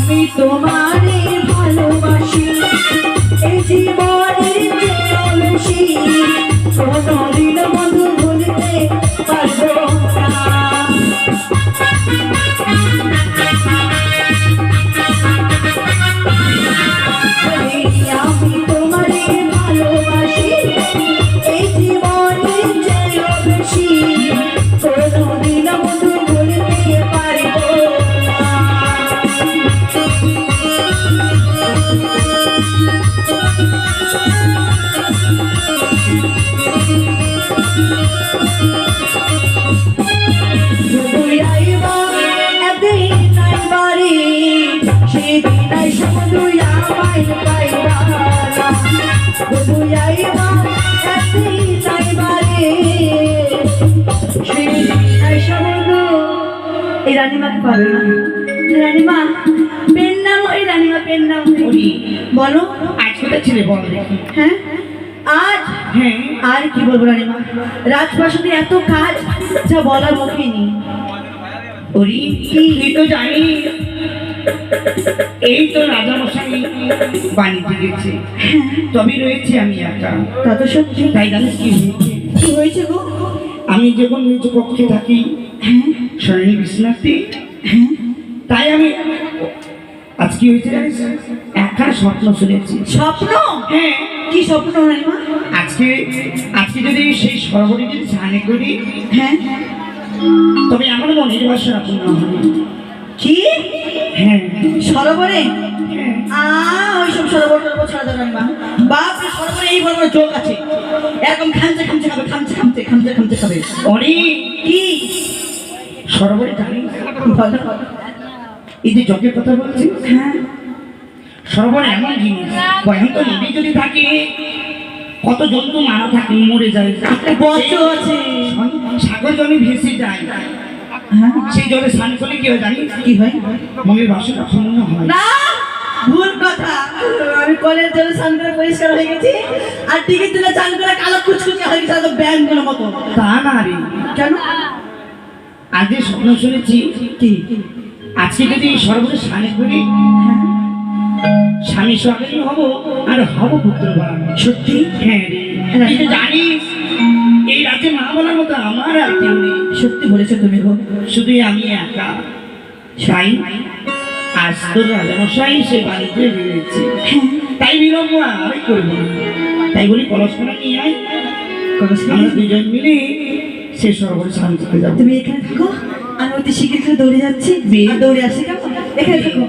আমি তোমারে ভালোবাসি এই জীবনের বেশি কোনদিন বন্ধু ভুলতে পারবো না। আমি তোমারে ভালোবাসি এই জীবনের বেশি কোনদিন বন্ধু ভুলতে পারবো রানীমাকে পাবে না। রানীমা পেন নাম, ওই রানীমা পেন নাম বলো। আজকে ছেলে বল দেখি। হ্যাঁ আজ, হ্যাঁ আর কি বলবো রানীমা, রাজপ্রাসাদে এত কাজ যা বলার মুখে নেই। ওরি তুই তো জানি এই তো রাজামশাই বাণিজ্যে গেছে, তবে রয়েছে আমি একা। তা তো সত্যি। তাই জানিস কি হয়েছে? কি হয়েছে গো? আমি যখন নিজ পক্ষে থাকি শরণী বিশ্বনাথী, তাই আমি আজ কি হয়েছে জানিস, একটা স্বপ্ন শুনেছি। স্বপ্ন? হ্যাঁ। কি স্বপ্ন রানীমা? আজকে আজকে যদি সেই সরোবরে যদি স্নান করি, হ্যাঁ, তবে আমার মনের বাসনা পূর্ণ হবে। কি? হ্যাঁ সরোবরে? হ্যাঁ। ওইসব সরোবর টরোবর ছাড়া যাবে রানীমা। বাপরে, সরোবরে এই বড় বড় যোগ আছে, এরকম খামচে খামচে খাবে, খামচে খামচে খামচে খামচে খাবে। অনেক কি সরোবরে জানিস বলো? এই যে জগের কথা বলছি, হ্যাঁ, সরোবর এমন জিনিস, ভয়ঙ্কর নদী যদি থাকে কত জন্তু মারা থাকে, মরে যায়, বজ্র আছে, সাগর জলে ভেসে যায়। হ্যাঁ, সেই জলে স্নান করলে কি হয় জানিস? কি হয়? মনের বাসনা পূর্ণ হয়। না, ভুল কথা। আমি কলের জলে স্নান করে পরিষ্কার হয়ে গেছি, আর টিকিট তুলে স্নান করে কালো কুচকুচে হয়ে গেছে, একদম ব্যাঙের মতো। তা না রে, কেন? আজ স্বপ্ন শুনেছি কি? আজকে যদি সরোবরে স্নান করি, স্বামী স্বামী হব আর হব পুত্রবান। সত্যি? হ্যাঁ রে, কিন্তু জানিস এই রাতে মা বলার মতো আমার আর কেউ নেই। সত্যি বলেছো তুমি গো, শুধুই আমি একা। তাই আজ তোর রাজামশাই সে বাড়িতে বেরিয়েছে, তাই বিলম্ব আর করবো না। তাই বলি কলসখানা নিয়ে আয়, আমরা দুজন মিলে সে সরোবরে স্নান করতে যাবো। তুমি এখানে থাকো, আমি অতি শীঘ্র দৌড়ে যাচ্ছি। দৌড়ে আসি, কেমন? এখানে থাকো।